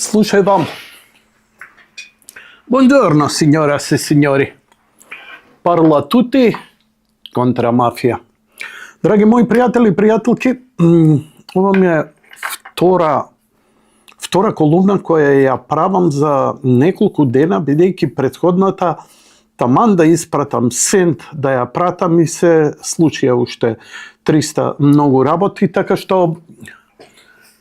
Слушај вам. Buongiorno, signoras e signori. Parla tutti контра мафија. Драги мои пријатели и пријателки, ова ми е втора колумна која ја правам за неколку дена, бидејќи претходната таман да испратам сент да ја пратам и се случија уште 300 многу работи, така што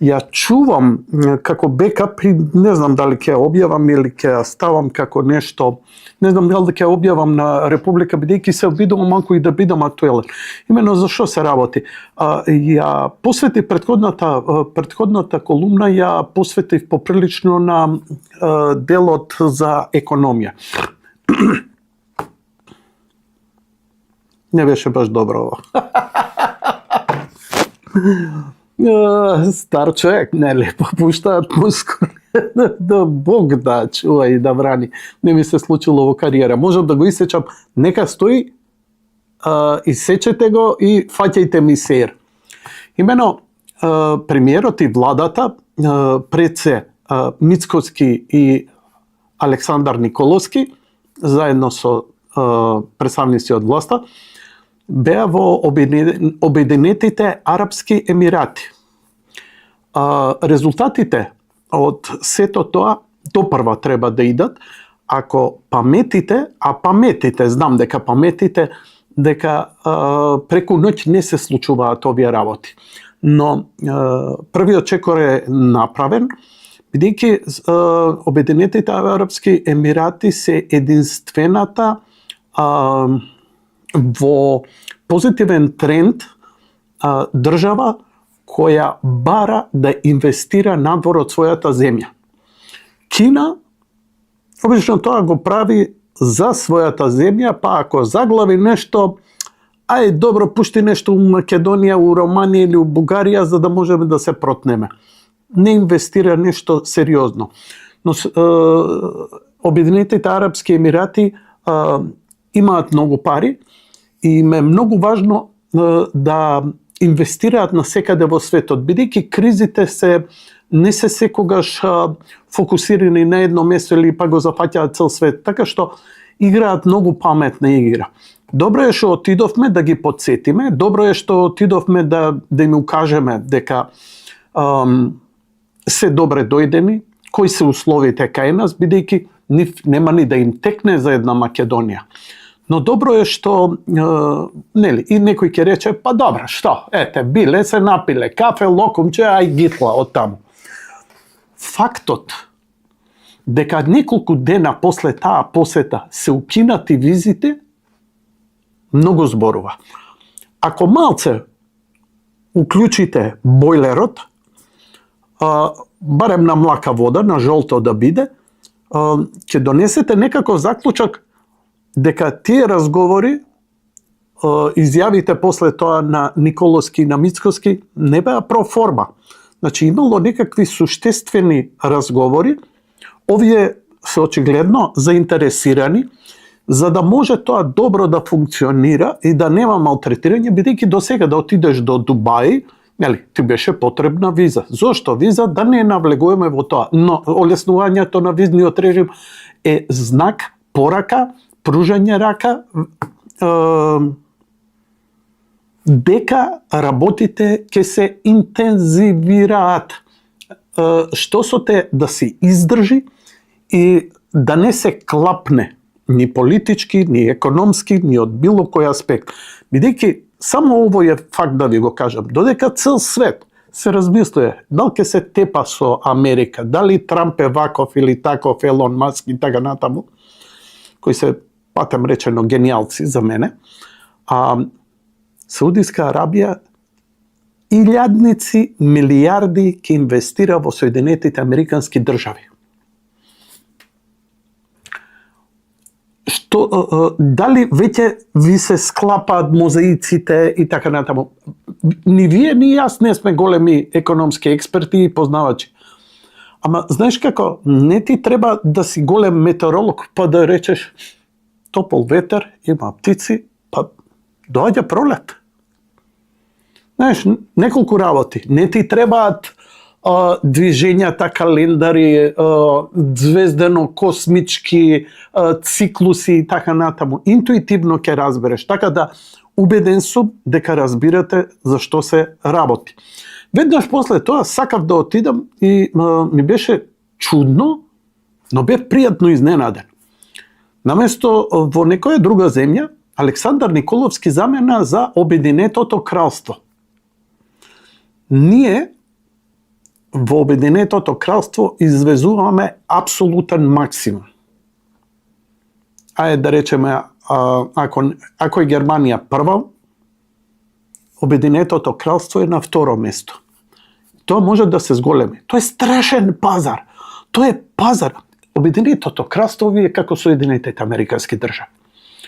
ја чувам како бекап и не знам дали ќе објавам или ќе ставам како нешто, не знам дали ќе објавам на Република, бидејќи се обидувам малку и да бидам актуелен. Имено за што се работи? Ја посветив претходната колумна ја посветив поприлично на делот за економија. Не беше баш добро ова. Стар човек, нели, попуштаат мускули. Да Бог да чува и да брани. Не ми се случило во кариера. Можам да го исечам. Нека стои, исечете го и фаќајте ми сеир. Имено, премиерот и владата, пред се Мицкоски и Александар Николовски, заедно со представници од власта, беа во Обединетите Арапски Емирати. Резултатите од сето тоа допрва треба да идат, ако паметите, знам дека паметите, дека преку ноќ не се случуваат овие работи. Но првиот чекор е направен, бидејќи Обединетите Арапски Емирати се единствената во позитивен тренд држава која бара да инвестира надвор од својата земја. Кина, обично тоа го прави за својата земја, па ако заглави нешто, добро, пушти нешто у Македонија, у Романија или у Бугарија, за да можеме да се протнеме. Не инвестира нешто сериозно. Но Обединетите Арапски Емирати имаат многу пари и им е многу важно да инвестираат насекаде во светот, бидејќи кризите не се секогаш фокусирани на едно место или па го зафаќаат цел свет, така што играат многу паметна игра. Добро е што отидовме да ги потсетиме, добро е што отидовме да им укажеме дека се добре дојдени, кои се условите кај нас, бидејќи нема ни да им текне за една Македонија. Но добро е што, нели, и некој ќе рече, па добро, што, биле, се напиле, кафе, локумче, гитла од таму. Фактот дека неколку дена после таа посета се укинати визите, многу зборува. Ако малце уклучите бойлерот, барем на млака вода, на жолто да биде, ќе донесете некако заклучок дека тие разговори, изјавите после тоа на Николовски и на Мицкоски, не беа проформа. Значи, имало некакви суштествени разговори, овие се очигледно заинтересирани, за да може тоа добро да функционира и да нема малтретирање, бидејќи до сега да отидеш до Дубај, нели, ти беше потребна виза. Зошто виза? Да не навлегуваме во тоа. Но олеснувањето на визниот режим е знак, порака, пружање рака, дека работите ќе се интензивираат. Што со те да се издржи и да не се клапне ни политички, ни економски, ни од било кој аспект. Бидејќи само овој е факт да ви го кажам, додека цел свет се размислува дали ќе се тепа со Америка, дали Трамп е ваков или таков, Елон Маск и така натаму, кои се патем речено гениалци за мене, Саудиска Арабија илјадници милијарди ќе инвестира во Соединетите Американски држави. Дали веќе ви се склапаат мозаиците и така натаму? Ни вие, ни јас не сме големи економски експерти и познавачи. Ама знаеш како, не ти треба да си голем метеоролог па да речеш топол ветер, има птици, па доаѓа пролет. Знаеш, неколку работи. Не ти требаат движењата, календари, звездено-космички циклуси и така натаму. Интуитивно ќе разбереш. Така да, убеден сум дека разбирате за што се работи. Веднаш после тоа сакав да отидам и ми беше чудно, но бев пријатно изненаден. Наместо во некоја друга земја, Александар Николовски замена за Обединетото кралство. Ние во Обединетото кралство извезуваме апсолутен максимум. Ајде да речеме, ако е Германија прва, Обединетото кралство е на второ место. Тоа може да се зголеми. Тоа е страшен пазар. Тоа е пазар. Обединетото кралство вие како Соединетите Американски држави.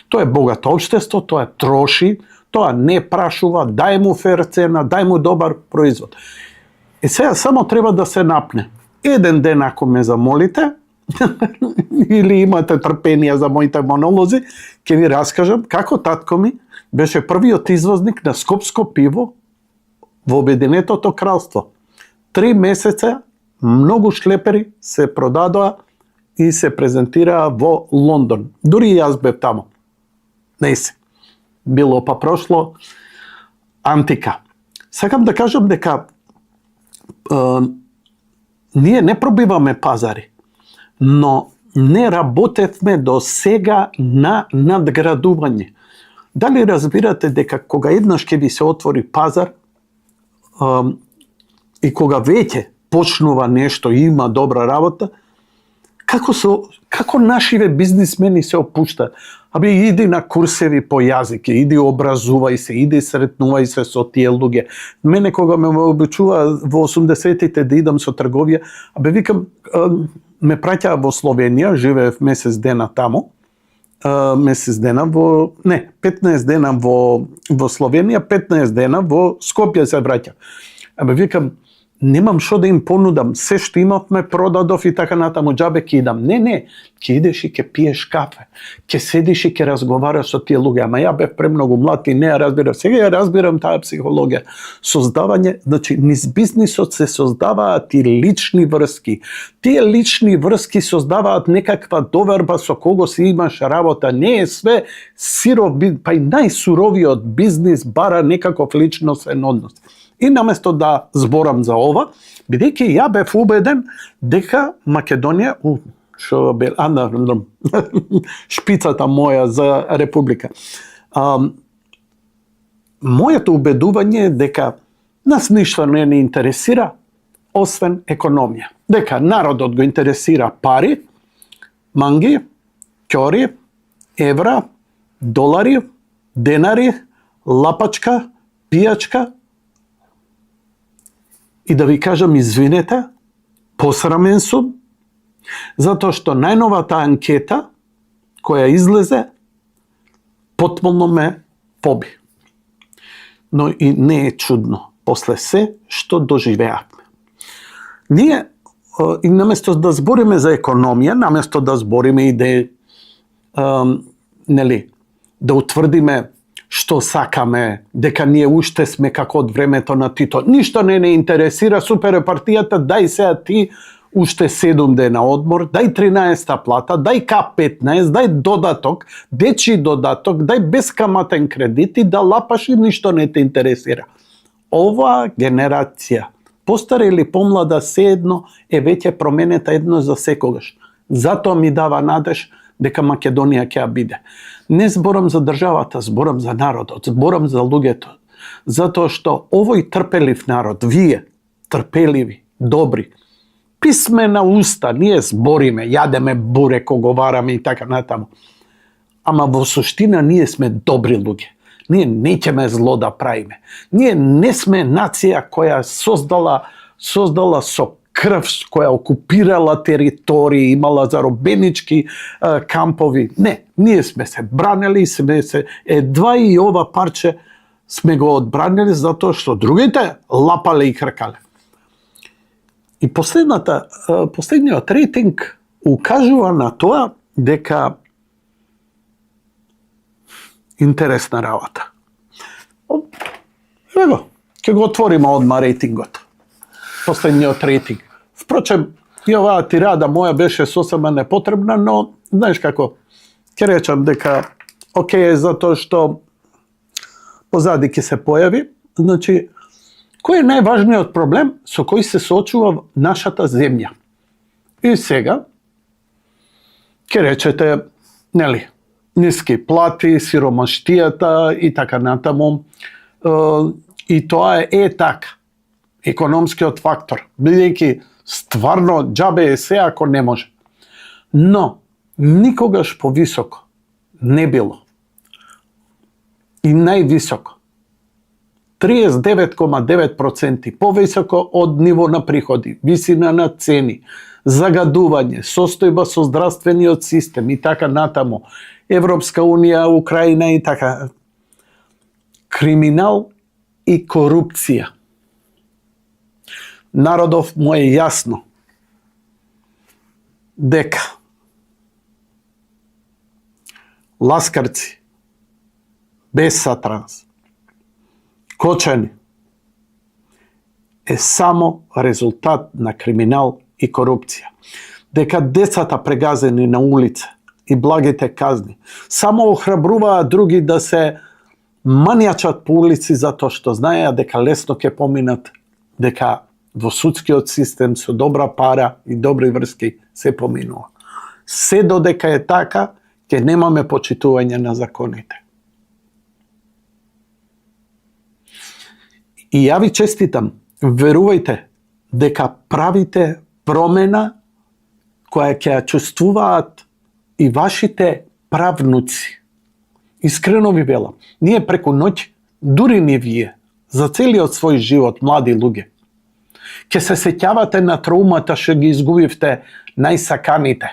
Тоа е богато општество, тоа троши, тоа не прашува, дај му фер цена, дај му добар производ. И сега само треба да се напне. Еден ден ако ме замолите, или имате трпение за моите монолози, ќе ви раскажам како татко ми беше првиот извозник на скопско пиво во Обединетото кралство. 3 месеца многу шлепери се продадоа и се презентираа во Лондон. Дури и јас бев тамо. Не се. Било па прошло, антика. Сакам да кажам дека ние не пробиваме пазари, но не работевме до сега на надградување. Дали разбирате дека кога еднаш ќе ви се отвори пазар и кога веќе почнува нешто и има добра работа, како нашиве бизнисмени се опуштаат? Абе, иди на курсеви по јазик, иди образувај се, иди сретнувај се со тие луѓе. Мене кога ме обучува во 80-тите да идам со трговија, абе викам, ме праќаа во Словенија, живеев месец дена таму, 15 дена во Словенија, 15 дена во Скопје се враќа. Абе викам, немам што да им понудам, се што имавме продадов и така натаму, џабе ќе идам. Не, ќе идеш и ќе пиеш кафе, ќе седиш и ќе разговараш со тие луѓе, ама ја бев премногу млад и не ја разбирам. Сега ја разбирам таа психологија. Создавање, значи, низ бизнисот се создаваат и лични врски. Тие лични врски создаваат некаква доверба со кого си имаш работа. Не е све сиров, па и најсуровиот бизнис бара некаков личносен однос. И наместо да зборам за ова, бидејќи ја бев убеден дека Македонија, шпицата моја за Република. Моето убедување е дека нас ништо не ни интересира, освен економија. Дека народот го интересира пари, манги, ќори, евра, долари, денари, лапачка, пијачка. И да ви кажам, извинете, посрамен сум, затоа што најновата анкета која излезе потполно ме поби. Но и не е чудно, после се што доживеавме. Ние, и наместо да збориме за економија, наместо да збориме и да утврдиме што сакаме, дека ние уште сме како од времето на Тито. Ништо не интересира, супер е партијата, дај сега ти уште 7 дена одмор, дај 13-та плата, дај К15, дај додаток, дечи додаток, дај бескаматен кредит и да лапаш и ништо не те интересира. Ова генерација, постара или помлада, sejedno е веќе променета едно за секогаш. Затоа ми дава надеж дека Македонија ќе биде. Не зборам за државата, зборам за народот, зборам за луѓето. Затоа што овој трпелив народ, вие, трпеливи, добри, писмена уста, ние збориме, јадеме бурек, оговараме и така натаму. Ама во суштина ние сме добри луѓе. Ние неќеме зло да правиме. Ние не сме нација која создала со крв, која окупирала територии, имала заробенички кампови. Не, ние сме се бранели, едва и ова парче сме го одбранили затоа што другите лапале и кркале. И последниот рейтинг укажува на тоа дека интересна работа. Ево, ќе го отвориме одма рейтингот. последниот рейтинг. Впрочем, и оваа тирада моја беше сосема непотребна, но знаеш како, ќе речам дека окей е затоа што позади ќе се појави. Значи, кој е најважниот проблем со кој се соочува нашата земја? И сега ќе речете, нели, ниски плати, сиромаштијата и така натаму. И тоа е така. Економскиот фактор, бидејќи стварно џабе е се ако не може. Но никогаш повисоко не било. И највисоко. 39,9% повисоко од ниво на приходи, висина на цени, загадување, состојба со здравствениот систем и така натаму. Европска унија, Украина и така. Криминал и корупција. Народов му е јасно дека ласкарци, без сатранс, кочани е само резултат на криминал и корупција. Дека децата прегазени на улица и благите казни само охрабруваат други да се манијачат по улици затоа што знаеа дека лесно ќе поминат, дека во судскиот систем со добра пара и добри врски се поминува. Се додека е така, ќе немаме почитување на законите. И ја ви честитам, верувајте дека правите промена која ќе ја чувствуваат и вашите правнуци. Искрено ви велам, ние преку ноќ, дури не вие, за целиот свој живот, млади луѓе, ќе се сеќавате на траумата што ги изгубивте најсаканите.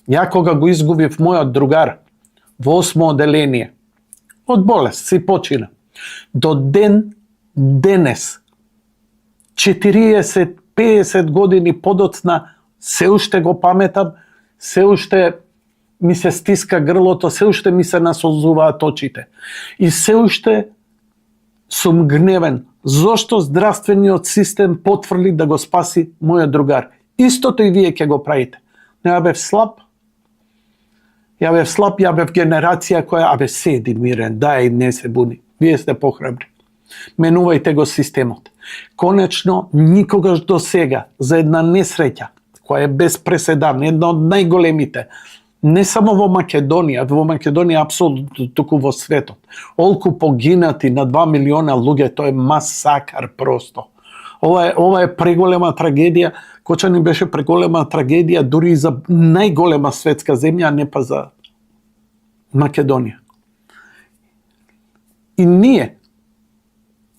Ја кога го изгубив мојот другар во 8 оделение, од болест си почина. До денес, 40-50 години подоцна, се уште го паметам, се уште ми се стиска грлото, се уште ми се насолзуваат очите. И се уште сум гневен. Зошто здравствениот систем потврди да го спаси мојот другар? Истото и вие ќе го правите. Но ја бев слаб. Ја бев генерација која седи мирен, дај не се буни. Вие сте похрабри. Менувајте го системот. Конечно, никогаш до сега за една несреќа, која е без преседан, една од најголемите, не само во Македонија апсолутно, туку во светот. Олку погинати на 2 милиона луѓе, тоа е масакар просто. Ова е преголема трагедија, Кочани беше преголема трагедија дури и за најголема светска земја, а не па за Македонија. И ние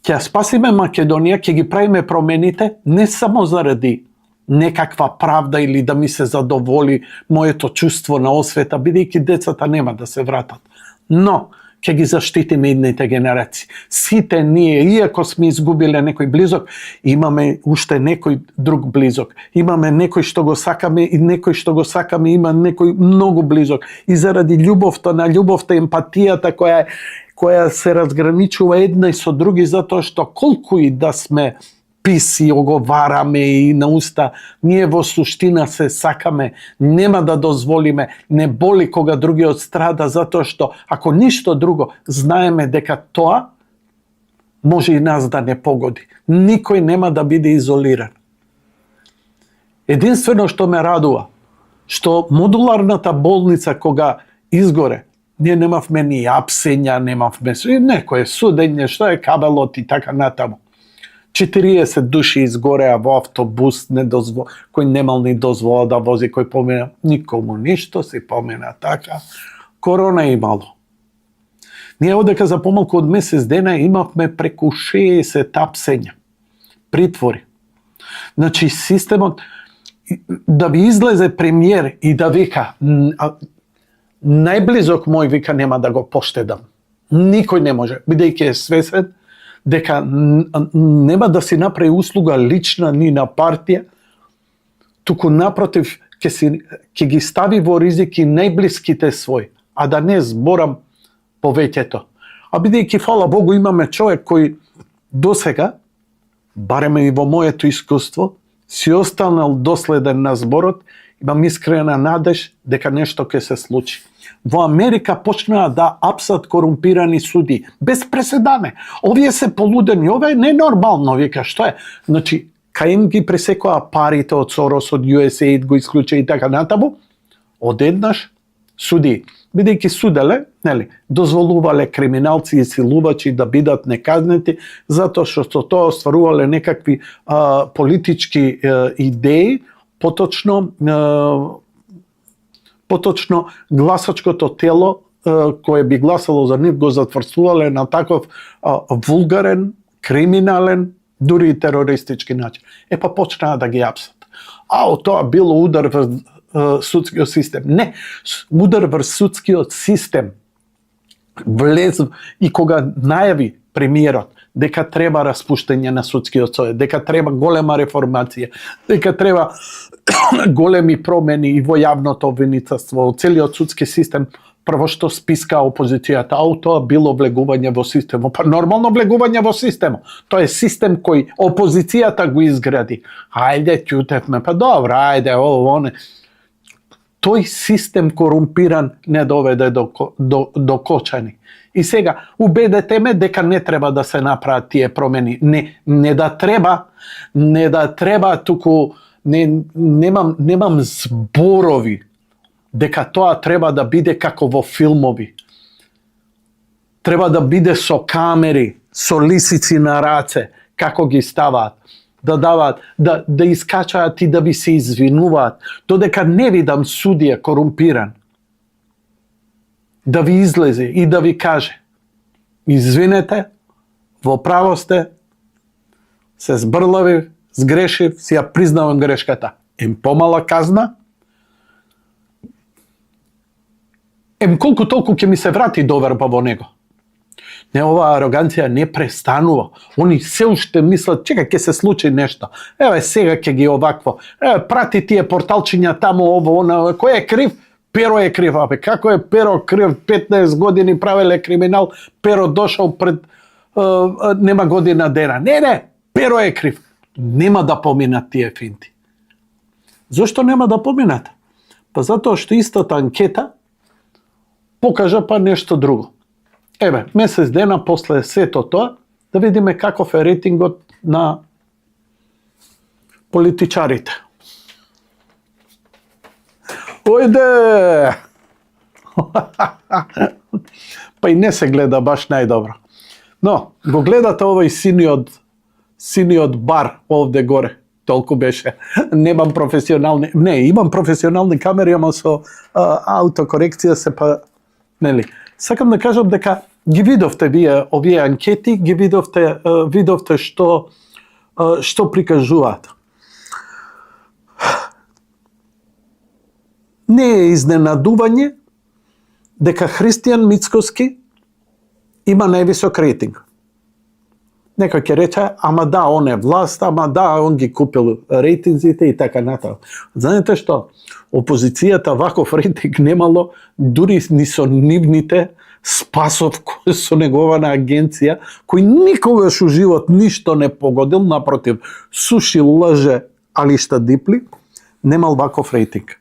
ќе спасиме Македонија, ќе ги правиме промените не само заради некаква правда или да ми се задоволи моето чувство на освета, бидејќи децата нема да се вратат. Но ќе ги заштитиме идните генерации. Сите ние, иако сме изгубиле некој близок, имаме уште некој друг близок. Имаме некој што го сакаме и некој што го сакаме има некој многу близок. И заради љубовта, емпатијата која се разграничува една и со други, затоа што колку и да сме писи, оговараме и на уста, ние во суштина се сакаме, нема да дозволиме, не боли кога другиот страда, затоа што, ако ништо друго, знаеме дека тоа може и нас да не погоди. Никој нема да биде изолиран. Единствено што ме радува, што модуларната болница кога изгоре, ние немавме ни апсења, немавме некое судење, што е кабелот и така натаму. 40 души изгореа во автобус, кој немал ни дозвола да вози, кој помена никому ништо, се помена така. Корона имало. Ние одека за помалку од месец дена имавме преку 60 апсења, притвори. Значи системот, да ви излезе премиер и да вика, најблизок мој вика нема да го поштедам. Никој не може, бидејќи е свесен дека нема да си направи услуга лична ни на партија, туку напротив ќе ги стави во ризик и најблиските свој, а да не зборам повеќето. А бидејќи, фала Богу, имаме човек кој досега барем и во моето искуство, си останал доследен на зборот, имам искрена надеж дека нешто ќе се случи. Во Америка почнаа да апсат корумпирани суди, без преседане. Овие се полудени, ова е ненормално, вика, што е? Значи, кај им ги пресекоа парите од Сорос, од USAID, го исклуча и така натаму, одеднаш суди, бидејќи суделе, нели, дозволувале криминалци и силувачи да бидат неказнети, затоа што тоа остварувале некакви политички идеи, поточно гласачкото тело кое би гласало за нив го затврствувале на таков вулгарен, криминален, дури и терористички начин. Па почнаа да ги апсат. Тоа било удар врз судскиот систем. Не, удар врз судскиот систем влез и кога најави премиерот дека треба распуштање на судскиот совет, дека треба голема реформација, дека треба големи промени и во јавното обвинителство, во целиот судски систем, прво што списка опозицијата, тоа било влегување во системот. Па нормално влегување во системот. Тоа е систем кој опозицијата го изгради. Ајде, ќутевме, па добро, ајде, оне. Тој систем корумпиран не доведе до кочани. И сега, убедете ме дека не треба да се направат тие промени. Не да треба, туку немам зборови дека тоа треба да биде како во филмови. Треба да биде со камери, со лисици на раце, како ги ставаат, да даваат, да искачаат и да ви се извинуваат, додека не видам судија корумпиран, да ви излезе и да ви каже: извинете, во право сте, се збрлавив, сгрешив, си ја признавам грешката. Помала казна, колку толку ќе ми се врати доверба во него. Не, оваа ароганција не престанува. Они се уште мислат, чека, ќе се случи нешто. Сега ќе ги овакво. Прати тие порталчиња таму, ово, она, кој е крив? Перо е крив, како е Перо крив? 15 години правеле криминал, Перо дошол пред нема година дена. Не, Перо е крив. Нема да поминат тие финти. Зошто нема да поминат? Па затоа што истата анкета покажа па нешто друго. Месец дена после сето тоа, да видиме каков е рейтингот на политичарите. Ојде! Па и не се гледа баш најдобро. Но, го гледате овој синиот бар овде горе. Толку беше. Немам професионални... Не, имам професионални камери, ама со аутокорекција се па... Нели? Сакам да кажам дека ги видовте вие овие анкети, ги видовте што прикажуваат. Не е изненадување дека Христијан Мицкоски има највисок рейтинг. Некој ќе рече, ама да, он е власт, ама да, он ги купил рейтинзите и така натаму. Знаете што? Опозицијата ваков рейтинг немало дури ни со нивните Спасов со негована агенција, кој никогаш у живот ништо не погодил, напротив, суши, лже, али шта дипли, немал ваков рейтинг.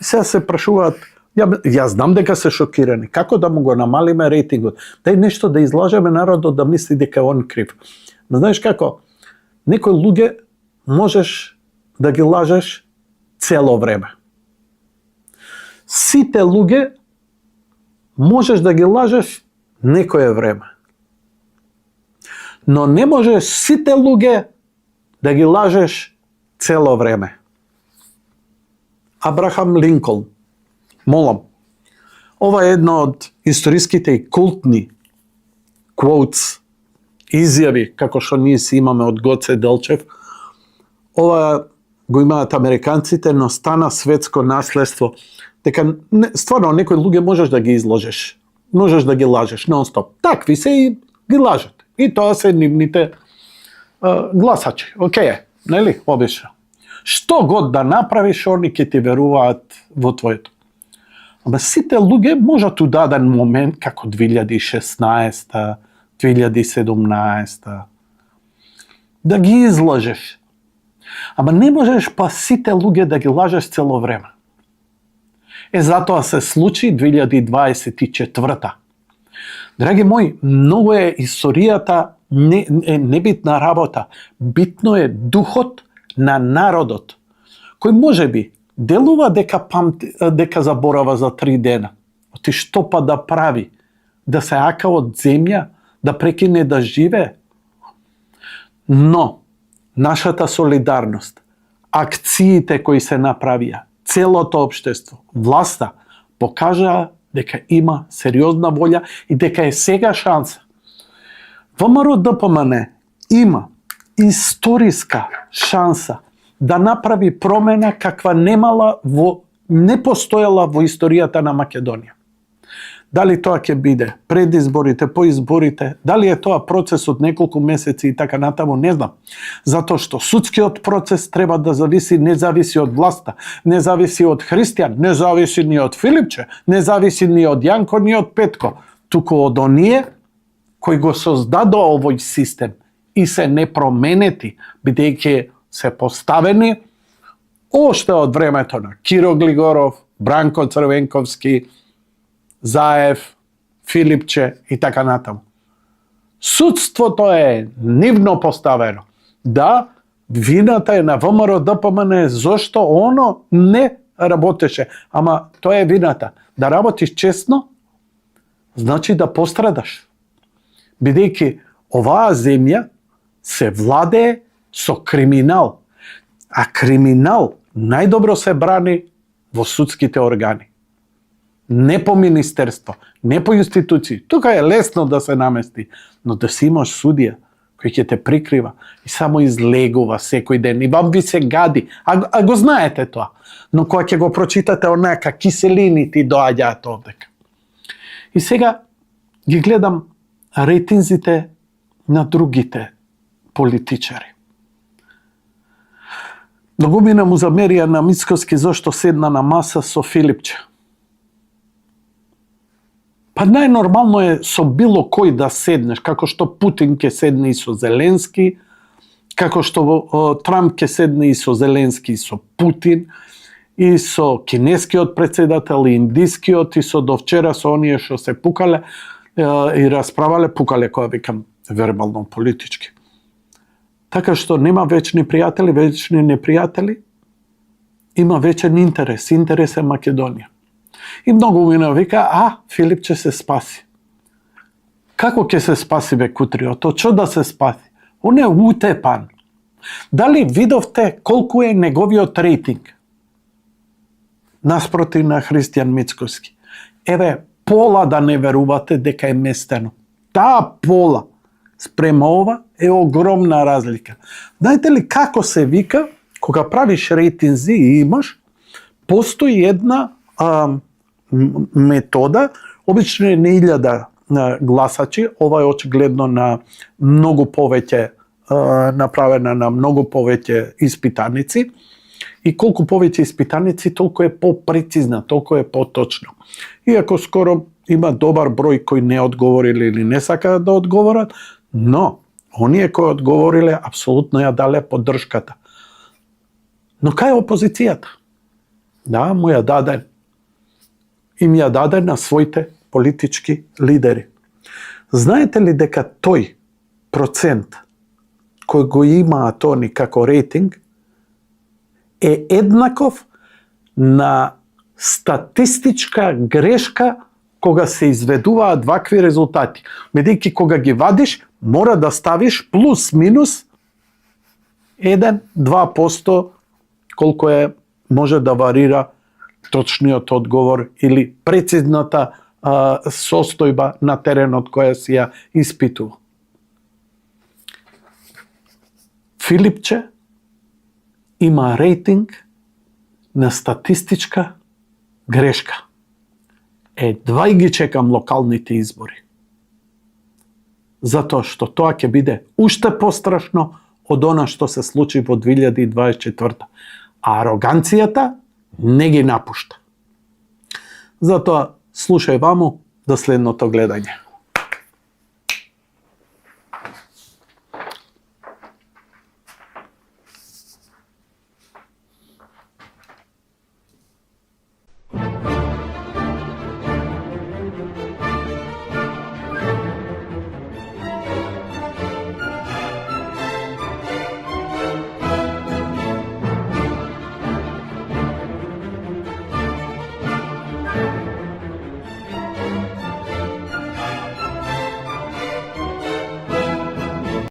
Сега се прашуваат, јас знам дека се шокирани, како да му го намалиме рейтингот, дај нешто да излажеме народот да мисли дека он крив. Но знаеш како, некои луѓе можеш да ги лажеш цело време. Сите луѓе можеш да ги лажеш некое време. Но не можеш сите луѓе да ги лажеш цело време. Абрахам Линколн. Молам. Ова е една од историските и култни quotes, изјави, како што ние си имаме од Гоце Делчев. Ова го имаат американците, но стана светско наследство. Дека стварно некои луѓе можеш да ги изложиш. Можеш да ги лажеш нон-стоп. Такви се и ги лажат. И тоа се нивните гласачи. Океј, нели? Обично. Што год да направиш, они ќе ти веруваат во твоето. Ама сите луѓе можат у даден момент, како 2016, 2017, да ги излажеш. Ама не можеш па сите луѓе да ги лажеш цело време. Затоа се случи 2024. Драги мои, многу е историјата небитна работа. Битно е духот на народот, кој можеби делува дека заборава за 3 дена. Оти што па да прави? Да се ака од земја? Да прекине да живее? Но, нашата солидарност, акциите кои се направија, целото општество, власта, покажаа дека има сериозна волја и дека е сега шанса. ВМРО-ДПМН има историска шанса да направи промена каква не постоела во историјата на Македонија. Дали тоа ќе биде пред изборите, по изборите, дали е тоа процес од неколку месеци и така натаму, не знам. Затоа што судскиот процес треба да не зависи од власта, не зависи од Христијан, не зависи ни од Филипче, не зависи ни од Јанко, ни од Петко, туку од оние кои го создадоа овој систем и се непроменети, бидејќи се поставени оште од времето на Киро Глигоров, Бранко Црвенковски, Заев, Филипче и така натаму. Судството е нивно поставено. Да, вината е на ВМРО-ДПМН зашто оно не работеше. Ама тоа е вината. Да работиш честно, значи да пострадаш. Бидејќи оваа земја се владее со криминал. А криминал најдобро се брани во судските органи. Не по министерство, не по институции. Тука е лесно да се намести, но да си имаш судија кој ќе те прикрива и само излегува секој ден и вам ви се гади, а го знаете тоа. Но кога ќе го прочитате онака киселини ти доаѓаат овдека. И сега ги гледам рейтинзите на другите политичари. Многумина му замерија на Мицкоски зашто седна на маса со Филипче. Па најнормално е со било кој да седнеш, како што Путин ќе седне и со Зеленски, како што Трамп ќе седне и со Зеленски и со Путин, и со кинескиот председател, и индискиот, и со довчера со оние што се пукале и расправале, пукале која викам вербално политички. Така што нема вечни пријатели, вечни непријатели, има вечен интерес, интерес е Македонија. И многу мина вика, Филип ќе се спаси. Како ќе се спаси бе кутриото? Што да се спаси? Он е утепан. Дали видовте колку е неговиот рейтинг? Наспроти на Христијан Мицкоски. Еве, пола да не верувате дека е местено. Таа пола спрема ова е огромна разлика. Знаете ли како се вика, кога правиш рейтинзи и имаш, постои една метода, обично е на 1000 гласачи, ова е очигледно на многу повеќе, направена на многу повеќе испитаници, и колку повеќе испитаници, толку е попрецизна, толку е поточно. Иако скоро има добар број кои не одговориле или не сакаат да одговорат, но оние кои одговориле апсолутно ја дале поддршката. Но кај опозицијата? Да, му ја даде. Им ја даде на своите политички лидери. Знаете ли дека тој процент кој го имаат они како рейтинг е еднаков на статистичка грешка кога се изведуваат вакви резултати. Бидејќи кога ги вадиш, мора да ставиш плюс-минус 1-2% колку е може да варира точниот одговор или прецизната состојба на теренот која си ја испитува. Филипче има рейтинг на статистичка грешка. Едва и ги чекам локалните избори. Затоа што тоа ќе биде уште пострашно од она што се случи во 2024. А ароганцијата не ги напушта. Затоа слушај ваму до следното гледање.